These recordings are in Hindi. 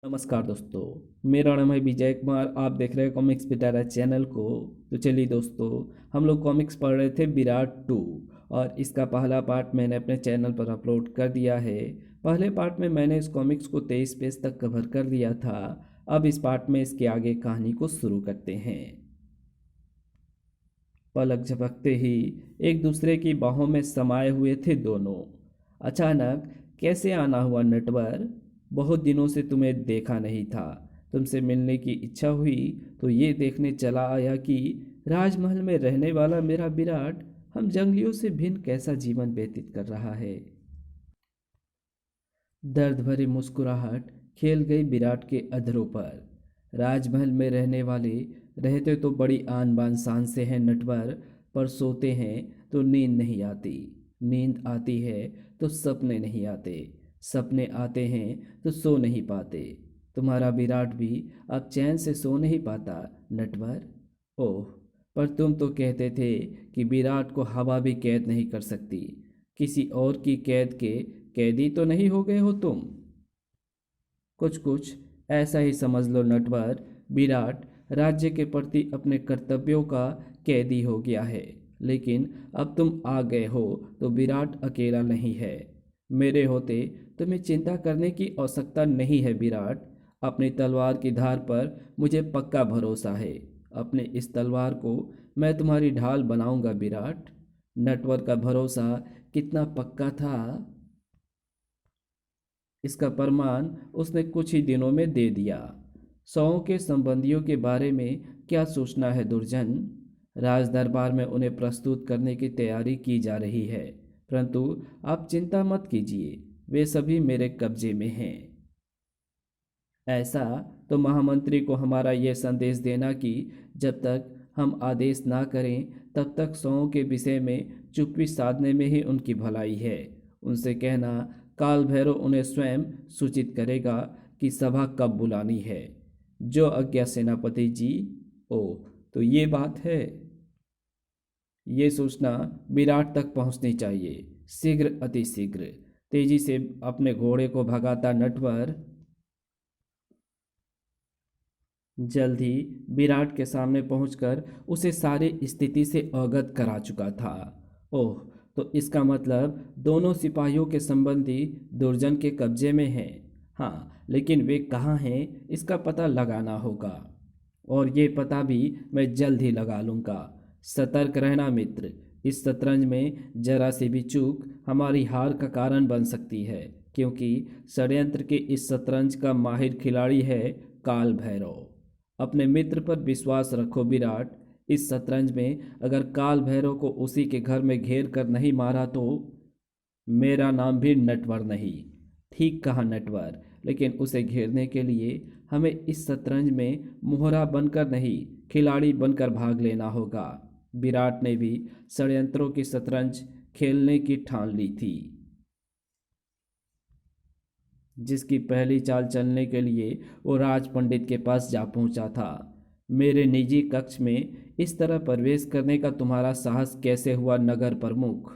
नमस्कार दोस्तों। मेरा नाम है विजय कुमार। आप देख रहे हैं कॉमिक्स पिटारा चैनल को। तो चलिए दोस्तों, हम लोग कॉमिक्स पढ़ रहे थे विराट 2। और इसका पहला पार्ट मैंने अपने चैनल पर अपलोड कर दिया है। पहले पार्ट में मैंने इस कॉमिक्स को 23 पेज तक कवर कर दिया था। अब इस पार्ट में इसके आगे कहानी को शुरू करते हैं। पलक झपकते ही एक दूसरे की बाहों में समाये हुए थे दोनों। अचानक कैसे आना हुआ नटवर। बहुत दिनों से तुम्हें देखा नहीं था। तुमसे मिलने की इच्छा हुई तो ये देखने चला आया कि राजमहल में रहने वाला मेरा विराट हम जंगलियों से भिन्न कैसा जीवन व्यतीत कर रहा है। दर्द भरी मुस्कुराहट खेल गई विराट के अधरों पर। राजमहल में रहने वाले रहते तो बड़ी आन बान शान से हैं नटवर, पर सोते हैं तो नींद नहीं आती। नींद आती है तो सपने नहीं आते। सपने आते हैं तो सो नहीं पाते। तुम्हारा विराट भी अब चैन से सो नहीं पाता नटवर। ओह, पर तुम तो कहते थे कि विराट को हवा भी कैद नहीं कर सकती। किसी और की कैद के कैदी तो नहीं हो गए हो तुम। कुछ कुछ ऐसा ही समझ लो नटवर। विराट राज्य के प्रति अपने कर्तव्यों का कैदी हो गया है। लेकिन अब तुम आ गए हो तो विराट अकेला नहीं है। मेरे होते तुम्हें चिंता करने की आवश्यकता नहीं है विराट। अपनी तलवार की धार पर मुझे पक्का भरोसा है। अपने इस तलवार को मैं तुम्हारी ढाल बनाऊंगा विराट। नटवर का भरोसा कितना पक्का था, इसका प्रमाण उसने कुछ ही दिनों में दे दिया। सौ के संबंधियों के बारे में क्या सोचना है दुर्जन। राज दरबार में उन्हें प्रस्तुत करने की तैयारी की जा रही है, परंतु आप चिंता मत कीजिए, वे सभी मेरे कब्जे में हैं। ऐसा तो महामंत्री को हमारा यह संदेश देना कि जब तक हम आदेश ना करें तब तक सौ के विषय में चुप्पी साधने में ही उनकी भलाई है। उनसे कहना काल भैरव उन्हें स्वयं सूचित करेगा कि सभा कब बुलानी है। जो आज्ञा सेनापति जी। ओ, तो ये बात है। ये सूचना विराट तक पहुंचनी चाहिए, शीघ्र अति शीघ्र। तेजी से अपने घोड़े को भगाता नटवर जल्द ही विराट के सामने पहुंचकर उसे सारी स्थिति से अवगत करा चुका था। ओह, तो इसका मतलब दोनों सिपाहियों के संबंधी दुर्जन के कब्जे में हैं। हाँ, लेकिन वे कहाँ हैं इसका पता लगाना होगा। और ये पता भी मैं जल्द ही लगा लूँगा। सतर्क रहना मित्र। इस शतरंज में जरा सी भी चूक हमारी हार का कारण बन सकती है, क्योंकि षड्यंत्र के इस शतरंज का माहिर खिलाड़ी है काल भैरव। अपने मित्र पर विश्वास रखो विराट। इस शतरंज में अगर काल भैरव को उसी के घर में घेर कर नहीं मारा तो मेरा नाम भी नटवर नहीं। ठीक कहा नटवर, लेकिन उसे घेरने के लिए हमें इस शतरंज में मोहरा बनकर नहीं, खिलाड़ी बनकर भाग लेना होगा। विराट ने भी षड्यंत्रों की शतरंज खेलने की ठान ली थी, जिसकी पहली चाल चलने के लिए वो राज पंडित के पास जा पहुंचा था। मेरे निजी कक्ष में इस तरह प्रवेश करने का तुम्हारा साहस कैसे हुआ नगर प्रमुख।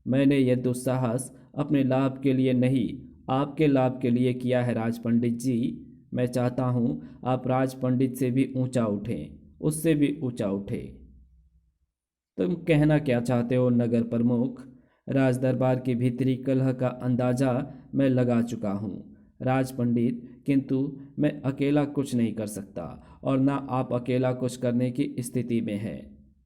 मैंने यह दुस्साहस अपने लाभ के लिए नहीं, आपके लाभ के लिए किया है राज पंडित जी। मैं चाहता हूँ आप राज पंडित से भी ऊंचा उठें, उससे भी ऊंचा उठें। तुम कहना क्या चाहते हो नगर प्रमुख। राज दरबार की भीतरी कलह का अंदाजा मैं लगा चुका हूँ राज पंडित, किंतु मैं अकेला कुछ नहीं कर सकता और ना आप अकेला कुछ करने की स्थिति में हैं।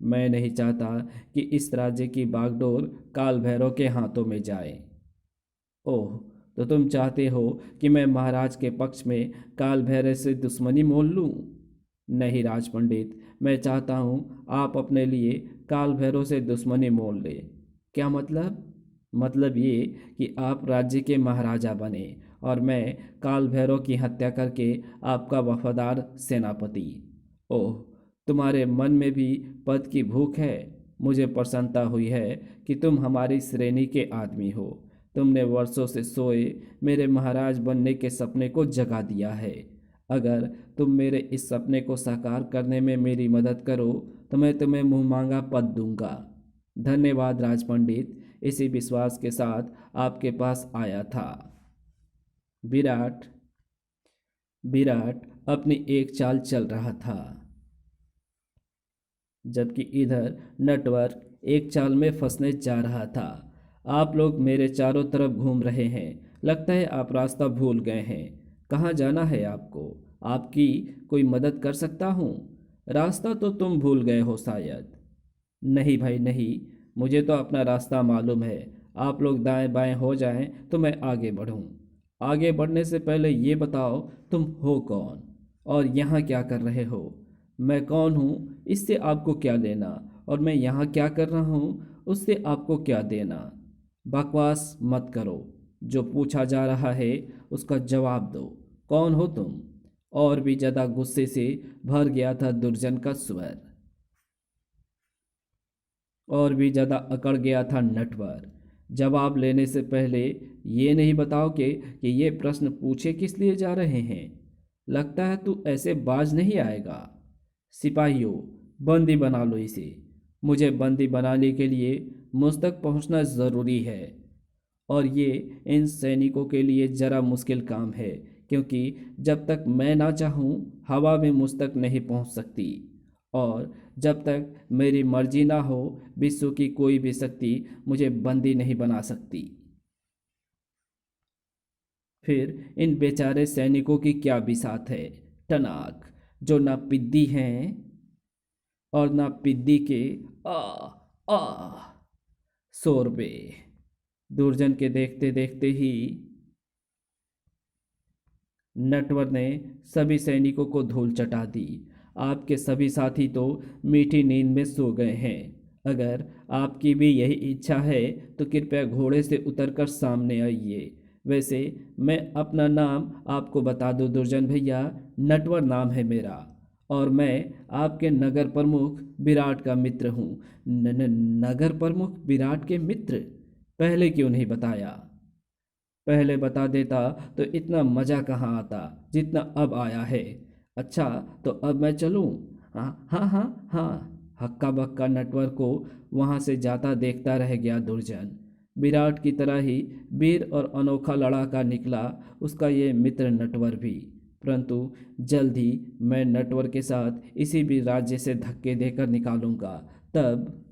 मैं नहीं चाहता कि इस राज्य की बागडोर काल भैरव के हाथों में जाए। ओह, तो तुम चाहते हो कि मैं महाराज के पक्ष में काल भैरव से दुश्मनी मोल लूं। नहीं राज पंडित, मैं चाहता हूँ आप अपने लिए काल भैरव से दुश्मनी मोल ले। क्या मतलब। मतलब ये कि आप राज्य के महाराजा बने और मैं काल भैरव की हत्या करके आपका वफादार सेनापति। ओह, तुम्हारे मन में भी पद की भूख है। मुझे प्रसन्नता हुई है कि तुम हमारी श्रेणी के आदमी हो। तुमने वर्षों से सोए मेरे महाराज बनने के सपने को जगा दिया है। अगर तुम मेरे इस सपने को साकार करने में मेरी मदद करो तो मैं तुम्हें मुँह मांगा पद दूंगा। धन्यवाद राज पंडित, इसी विश्वास के साथ आपके पास आया था। विराट विराट अपनी एक चाल चल रहा था, जबकि इधर नटवर एक चाल में फंसने जा रहा था। आप लोग मेरे चारों तरफ घूम रहे हैं। लगता है आप रास्ता भूल गए हैं। कहाँ जाना है आपको? आपकी कोई मदद कर सकता हूँ? रास्ता तो तुम भूल गए हो शायद। नहीं भाई नहीं, मुझे तो अपना रास्ता मालूम है। आप लोग दाएं बाएं हो जाएं तो मैं आगे बढ़ूं। आगे बढ़ने से पहले ये बताओ, तुम हो कौन और यहाँ क्या कर रहे हो? मैं कौन हूँ इससे आपको क्या लेना, और मैं यहाँ क्या कर रहा हूँ उससे आपको क्या देना? बकवास मत करो। जो पूछा जा रहा है उसका जवाब दो। कौन हो तुम? और भी ज़्यादा गुस्से से भर गया था दुर्जन का स्वर। और भी ज़्यादा अकड़ गया था नटवर। जवाब लेने से पहले ये नहीं बताओगे कि ये प्रश्न पूछे किस लिए जा रहे हैं? लगता है तू ऐसे बाज नहीं आएगा। सिपाहियों, बंदी बना लो इसे। मुझे बंदी बनाने के लिए मुझ तक पहुंचना ज़रूरी है, और ये इन सैनिकों के लिए ज़रा मुश्किल काम है, क्योंकि जब तक मैं ना चाहूँ हवा में मुझ तक नहीं पहुँच सकती, और जब तक मेरी मर्जी ना हो विश्व की कोई भी शक्ति मुझे बंदी नहीं बना सकती। फिर इन बेचारे सैनिकों की क्या बिसात है? टनाक, जो ना पिद्दी हैं और ना पिद्दी के आ आ शोरबे। दुर्जन के देखते देखते ही नटवर ने सभी सैनिकों को धूल चटा दी। आपके सभी साथी तो मीठी नींद में सो गए हैं। अगर आपकी भी यही इच्छा है तो कृपया घोड़े से उतरकर सामने आइए। वैसे मैं अपना नाम आपको बता दूं दुर्जन भैया, नटवर नाम है मेरा, और मैं आपके नगर प्रमुख विराट का मित्र हूँ। नगर प्रमुख विराट के मित्र? पहले क्यों नहीं बताया? पहले बता देता तो इतना मज़ा कहाँ आता जितना अब आया है। अच्छा, तो अब मैं चलूँ? हाँ हाँ हाँ हाँ। हक्का बक्का नटवर को वहाँ से जाता देखता रह गया दुर्जन। विराट की तरह ही वीर और अनोखा लड़ाका निकला उसका ये मित्र नटवर भी। परंतु जल्द ही मैं नटवर के साथ इसी भी राज्य से धक्के देकर निकालूंगा। तब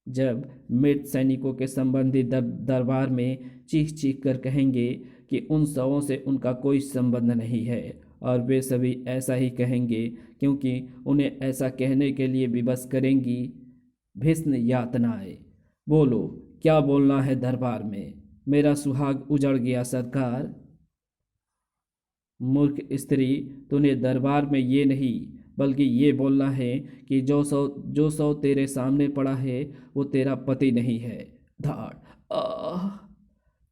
जब मृत सैनिकों के संबंधी दरबार में चीख चीख कर कहेंगे कि उन शवों से उनका कोई संबंध नहीं है, और वे सभी ऐसा ही कहेंगे क्योंकि उन्हें ऐसा कहने के लिए विवश करेंगी भीषण यातनाएं। बोलो, क्या बोलना है दरबार में? मेरा सुहाग उजड़ गया सरकार। मूर्ख स्त्री, तूने दरबार में ये नहीं बल्कि ये बोलना है कि जो सौ तेरे सामने पड़ा है वो तेरा पति नहीं है। धाड़। आह।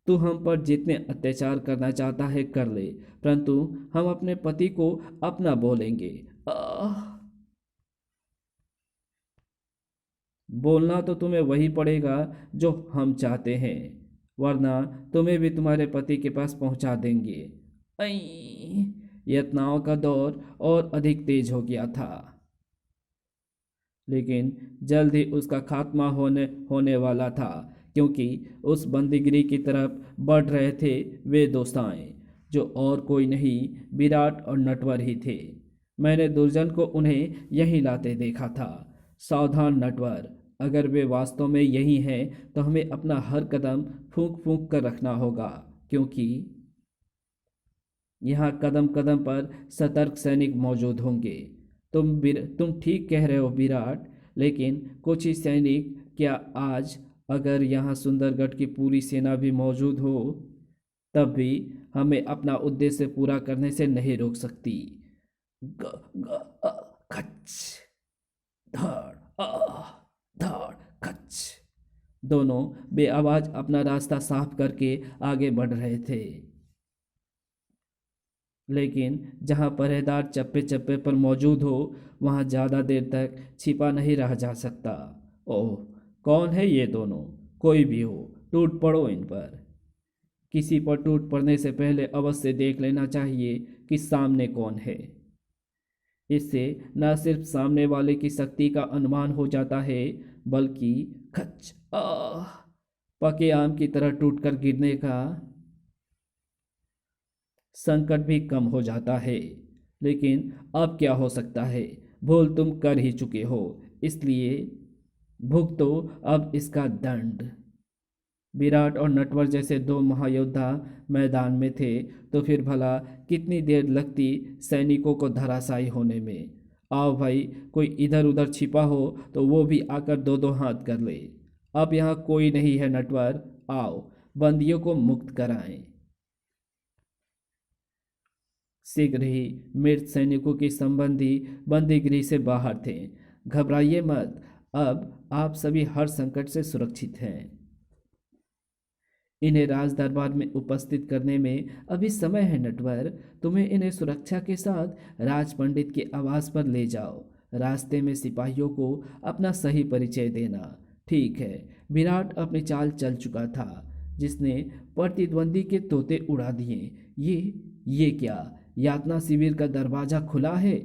तू हम पर जितने अत्याचार करना चाहता है कर ले, परंतु हम अपने पति को अपना बोलेंगे। आह। बोलना तो तुम्हें वही पड़ेगा जो हम चाहते हैं, वरना तुम्हें भी तुम्हारे पति के पास पहुंचा देंगे। ऐ यातनाओं का दौर और अधिक तेज हो गया था, लेकिन जल्द ही उसका खात्मा होने होने वाला था, क्योंकि उस बंदीगिरी की तरफ बढ़ रहे थे वे दोस्ताएं, जो और कोई नहीं विराट और नटवर ही थे। मैंने दुर्जन को उन्हें यहीं लाते देखा था। सावधान नटवर, अगर वे वास्तव में यही हैं तो हमें अपना हर कदम फूंक फूंक कर रखना होगा, क्योंकि यहाँ कदम कदम पर सतर्क सैनिक मौजूद होंगे। तुम ठीक कह रहे हो विराट, लेकिन कुछ ही सैनिक क्या? आज अगर यहाँ सुंदरगढ़ की पूरी सेना भी मौजूद हो तब भी हमें अपना उद्देश्य पूरा करने से नहीं रोक सकती। ग, ग, अ, खच, धड़, धड़, खच। दोनों बेआवाज अपना रास्ता साफ करके आगे बढ़ रहे थे, लेकिन जहाँ पहरेदार चप्पे चप्पे पर मौजूद हो वहाँ ज़्यादा देर तक छिपा नहीं रहा जा सकता। ओह, कौन है ये दोनों? कोई भी हो, टूट पड़ो इन पर। किसी पर टूट पड़ने से पहले अवश्य देख लेना चाहिए कि सामने कौन है। इससे न सिर्फ सामने वाले की शक्ति का अनुमान हो जाता है, बल्कि खच, पके आम की तरह टूटकर गिरने का संकट भी कम हो जाता है। लेकिन अब क्या हो सकता है, भूल तुम कर ही चुके हो, इसलिए भुगतो अब इसका दंड। विराट और नटवर जैसे दो महायोद्धा मैदान में थे तो फिर भला कितनी देर लगती सैनिकों को धराशायी होने में। आओ भाई, कोई इधर उधर छिपा हो तो वो भी आकर दो दो हाथ कर ले। अब यहाँ कोई नहीं है नटवर, आओ बंदियों को मुक्त कराएं। शीघ्र ही मृत सैनिकों के संबंधी बंदीगृह से बाहर थे। घबराइए मत, अब आप सभी हर संकट से सुरक्षित हैं। इन्हें राज दरबार में उपस्थित करने में अभी समय है नटवर। तुम्हें इन्हें सुरक्षा के साथ राज पंडित के आवास पर ले जाओ। रास्ते में सिपाहियों को अपना सही परिचय देना। ठीक है। विराट अपनी चाल चल चुका था, जिसने प्रतिद्वंदी के तोते उड़ा दिए। ये क्या, यातना शिविर का दरवाजा खुला है,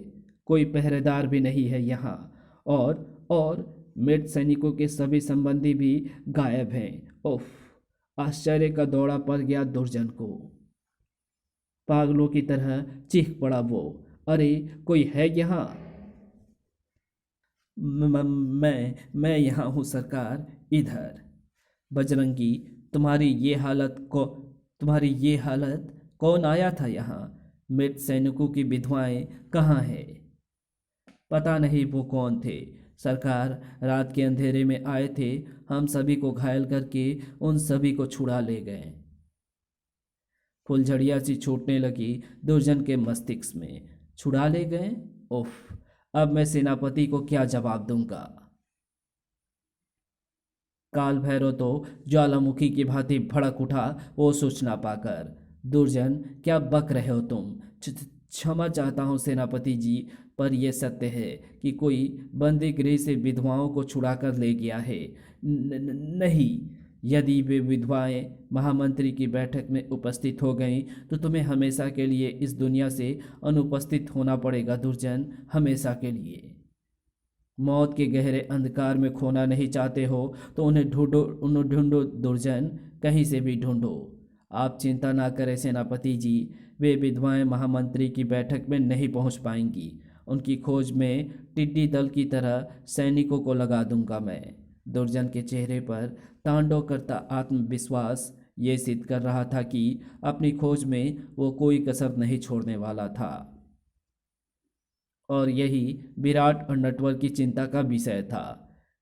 कोई पहरेदार भी नहीं है यहाँ, और मृत सैनिकों के सभी संबंधी भी गायब हैं। उफ, आश्चर्य का दौड़ा पड़ गया दुर्जन को। पागलों की तरह चीख पड़ा वो, अरे कोई है यहाँ? मैं यहाँ हूँ सरकार, इधर। बजरंगी, तुम्हारी ये हालत कौन आया था यहाँ? मृत सैनिकों की विधवाएं कहाँ हैं? पता नहीं वो कौन थे सरकार, रात के अंधेरे में आए थे, हम सभी को घायल करके उन सभी को छुड़ा ले गए। फुलझड़िया सी छूटने लगी दुर्जन के मस्तिष्क में। छुड़ा ले गए? उफ, अब मैं सेनापति को क्या जवाब दूंगा? काल भैरव तो ज्वालामुखी की भांति भड़क उठा वो सूचना पाकर। दुर्जन, क्या बक रहे हो तुम? क्षमा चाहता हूँ सेनापति जी, पर यह सत्य है कि कोई बंदी गृह से विधवाओं को छुड़ाकर ले गया है। नहीं, यदि वे विधवाएं महामंत्री की बैठक में उपस्थित हो गईं तो तुम्हें हमेशा के लिए इस दुनिया से अनुपस्थित होना पड़ेगा दुर्जन, हमेशा के लिए। मौत के गहरे अंधकार में खोना नहीं चाहते हो तो उन्हें ढूंढो दुर्जन, कहीं से भी ढूंढो। आप चिंता ना करें सेनापति जी, वे विधवाएं महामंत्री की बैठक में नहीं पहुंच पाएंगी। उनकी खोज में टिड्डी दल की तरह सैनिकों को लगा दूंगा मैं। दुर्जन के चेहरे पर तांडव करता आत्मविश्वास ये सिद्ध कर रहा था कि अपनी खोज में वो कोई कसर नहीं छोड़ने वाला था। और यही विराट और नटवर की चिंता का विषय था।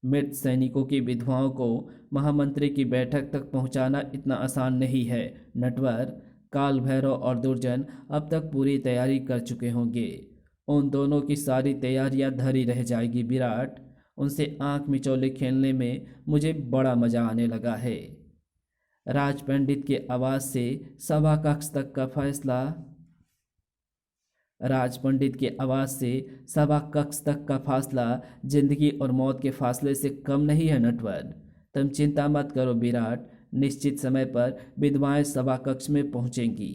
मृत सैनिकों की विधवाओं को महामंत्री की बैठक तक पहुंचाना इतना आसान नहीं है नटवर। काल भैरव और दुर्जन अब तक पूरी तैयारी कर चुके होंगे। उन दोनों की सारी तैयारियां धरी रह जाएगी विराट। उनसे आंख मिचौले खेलने में मुझे बड़ा मजा आने लगा है। राज पंडित के आवास से सभा कक्ष तक का फैसला राज पंडित के आवास से सभा कक्ष तक का फासला जिंदगी और मौत के फासले से कम नहीं है नटवर। तुम चिंता मत करो विराट, निश्चित समय पर विधवाएं सभा कक्ष में पहुंचेंगी।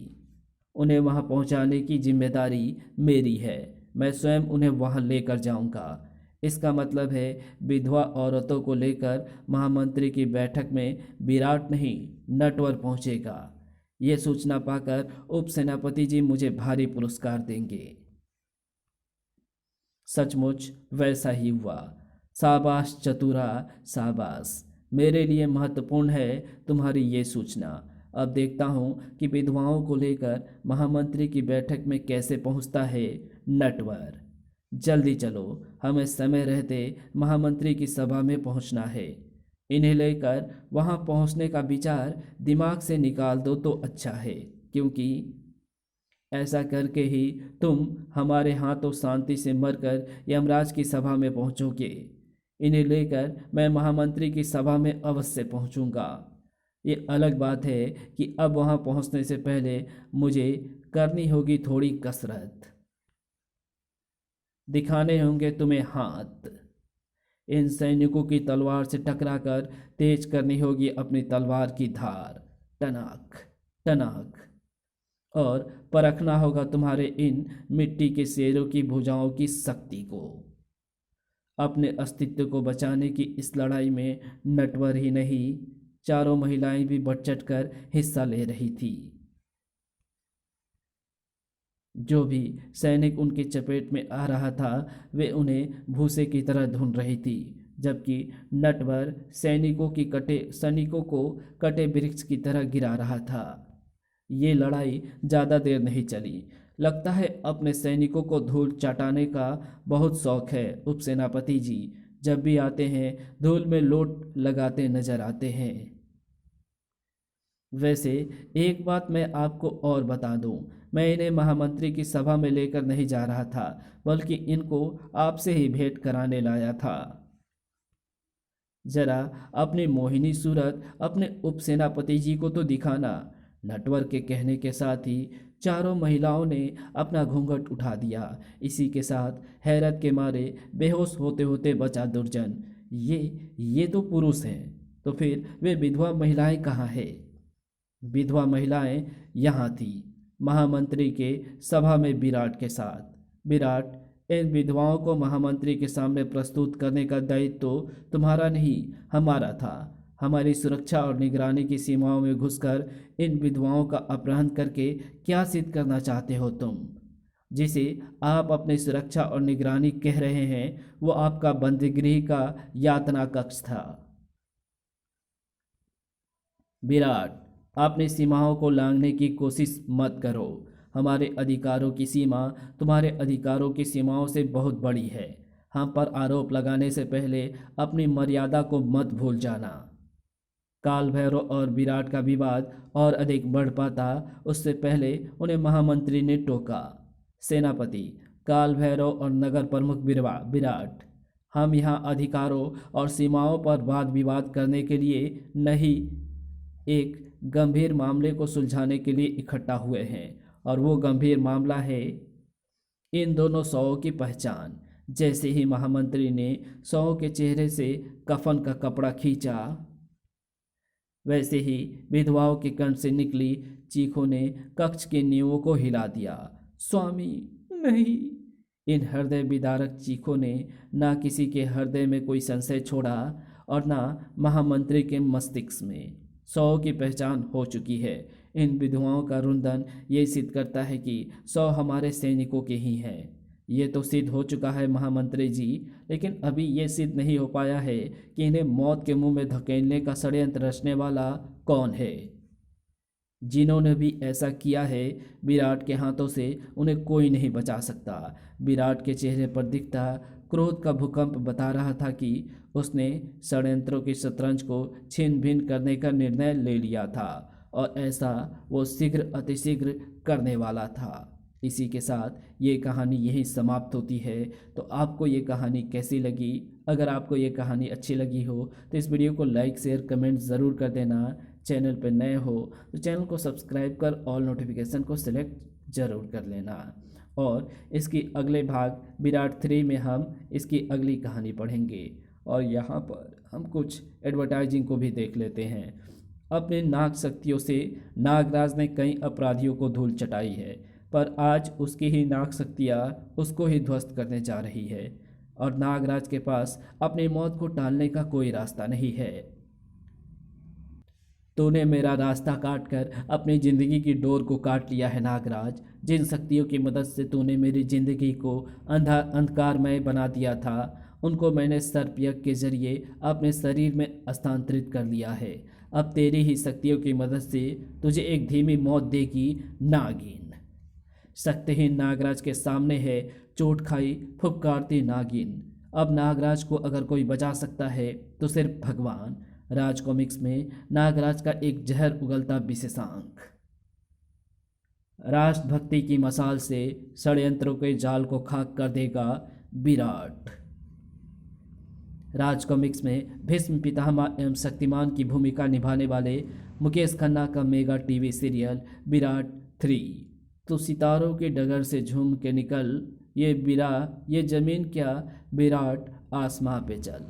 उन्हें वहां पहुंचाने की जिम्मेदारी मेरी है। मैं स्वयं उन्हें वहां लेकर जाऊंगा। इसका मतलब है विधवा औरतों को लेकर महामंत्री की बैठक में विराट नहीं, नटवर पहुंचेगा। यह सूचना पाकर उप सेनापति जी मुझे भारी पुरस्कार देंगे। सचमुच वैसा ही हुआ। शाबाश चतुरा, शाबाश। मेरे लिए महत्वपूर्ण है तुम्हारी ये सूचना। अब देखता हूँ कि विधवाओं को लेकर महामंत्री की बैठक में कैसे पहुँचता है नटवर। जल्दी चलो, हमें समय रहते महामंत्री की सभा में पहुँचना है। इन्हें लेकर वहां पहुंचने का विचार दिमाग से निकाल दो तो अच्छा है, क्योंकि ऐसा करके ही तुम हमारे हाथों शांति से मरकर यमराज की सभा में पहुंचोगे। इन्हें लेकर मैं महामंत्री की सभा में अवश्य पहुंचूंगा। ये अलग बात है कि अब वहां पहुंचने से पहले मुझे करनी होगी थोड़ी कसरत। दिखाने होंगे तुम्हें हाथ। इन सैनिकों की तलवार से टकराकर तेज करनी होगी अपनी तलवार की धार, टनाक टनाक। और परखना होगा तुम्हारे इन मिट्टी के शेरों की भुजाओं की शक्ति को। अपने अस्तित्व को बचाने की इस लड़ाई में नटवर ही नहीं, चारों महिलाएं भी बढ़ चढ़कर हिस्सा ले रही थी। जो भी सैनिक उनकी चपेट में आ रहा था वे उन्हें भूसे की तरह धुन रही थी, जबकि नटवर सैनिकों को कटे वृक्ष की तरह गिरा रहा था। ये लड़ाई ज़्यादा देर नहीं चली। लगता है अपने सैनिकों को धूल चाटाने का बहुत शौक है उपसेनापति जी। जब भी आते हैं धूल में लोट लगाते नजर आते हैं। वैसे एक बात मैं आपको और बता दूं, मैं इन्हें महामंत्री की सभा में लेकर नहीं जा रहा था, बल्कि इनको आपसे ही भेंट कराने लाया था। जरा अपनी मोहिनी सूरत अपने उपसेनापति जी को तो दिखाना। नटवर के कहने के साथ ही चारों महिलाओं ने अपना घूंघट उठा दिया। इसी के साथ हैरत के मारे बेहोश होते होते बचा दुर्जन। ये तो पुरुष हैं, तो फिर वे विधवा महिलाएं कहाँ हैं? विधवा महिलाएं यहाँ थी, महामंत्री के सभा में विराट के साथ। विराट, इन विधवाओं को महामंत्री के सामने प्रस्तुत करने का दायित्व तो तुम्हारा नहीं हमारा था। हमारी सुरक्षा और निगरानी की सीमाओं में घुसकर इन विधवाओं का अपहरण करके क्या सिद्ध करना चाहते हो तुम? जिसे आप अपनी सुरक्षा और निगरानी कह रहे हैं वो आपका बंदीगृह का यातना कक्ष था। विराट, अपनी सीमाओं को लांघने की कोशिश मत करो। हमारे अधिकारों की सीमा तुम्हारे अधिकारों की सीमाओं से बहुत बड़ी है। हम पर आरोप लगाने से पहले अपनी मर्यादा को मत भूल जाना। काल भैरव और विराट का विवाद और अधिक बढ़ पाता उससे पहले उन्हें महामंत्री ने टोका। सेनापति, काल भैरव और नगर प्रमुख विराट, हम यहाँ अधिकारों और सीमाओं पर वाद विवाद करने के लिए नहीं, एक गंभीर मामले को सुलझाने के लिए इकट्ठा हुए हैं। और वो गंभीर मामला है इन दोनों शवों की पहचान। जैसे ही महामंत्री ने शवों के चेहरे से कफन का कपड़ा खींचा, वैसे ही विधवाओं के कंठ से निकली चीखों ने कक्ष के नींवों को हिला दिया। स्वामी, नहीं! इन हृदय विदारक चीखों ने ना किसी के हृदय में कोई संशय छोड़ा और ना महामंत्री के मस्तिष्क में। शव की पहचान हो चुकी है। इन विधवाओं का रुंदन ये सिद्ध करता है कि शव हमारे सैनिकों के ही हैं। ये तो सिद्ध हो चुका है महामंत्री जी, लेकिन अभी ये सिद्ध नहीं हो पाया है कि इन्हें मौत के मुंह में धकेलने का षड्यंत्र रचने वाला कौन है। जिन्होंने भी ऐसा किया है, विराट के हाथों से उन्हें कोई नहीं बचा सकता। विराट के चेहरे पर दिखता क्रोध का भूकंप बता रहा था कि उसने षड्यंत्रों की शतरंज को छिन्न भिन्न करने का निर्णय ले लिया था और ऐसा वो शीघ्र अतिशीघ्र करने वाला था। इसी के साथ ये कहानी यहीं समाप्त होती है। तो आपको ये कहानी कैसी लगी? अगर आपको ये कहानी अच्छी लगी हो तो इस वीडियो को लाइक शेयर कमेंट ज़रूर कर देना। चैनल पर नए हो तो चैनल को सब्सक्राइब कर ऑल नोटिफिकेशन को सिलेक्ट ज़रूर कर लेना। और इसकी अगले भाग विराट 3 में हम इसकी अगली कहानी पढ़ेंगे। और यहाँ पर हम कुछ एडवर्टाइजिंग को भी देख लेते हैं। अपने नाग शक्तियों से नागराज ने कई अपराधियों को धूल चटाई है, पर आज उसकी ही नाग शक्तियाँ उसको ही ध्वस्त करने जा रही है और नागराज के पास अपनी मौत को टालने का कोई रास्ता नहीं है। तूने मेरा रास्ता काट कर अपनी ज़िंदगी की डोर को काट लिया है नागराज। जिन शक्तियों की मदद से तूने मेरी ज़िंदगी को अंधकारमय बना दिया था, उनको मैंने सर्पयज्ञ के जरिए अपने शरीर में स्थानांतरित कर लिया है। अब तेरी ही शक्तियों की मदद से तुझे एक धीमी मौत देगी नागिन। शक्तिहीन नागराज के सामने है चोट खाई फुफकारती नागिन। अब नागराज को अगर कोई बचा सकता है तो सिर्फ भगवान। राज कॉमिक्स में नागराज का एक जहर उगलता विशेषांक। राष्ट्रभक्ति की मसाल से षड्यंत्रों के जाल को खाक कर देगा विराट। राज कॉमिक्स में भीष्म पितामह एवं शक्तिमान की भूमिका निभाने वाले मुकेश खन्ना का मेगा टीवी सीरियल विराट 3। तो सितारों के डगर से झूम के निकल, ये ज़मीन क्या विराट आसमां पे चल।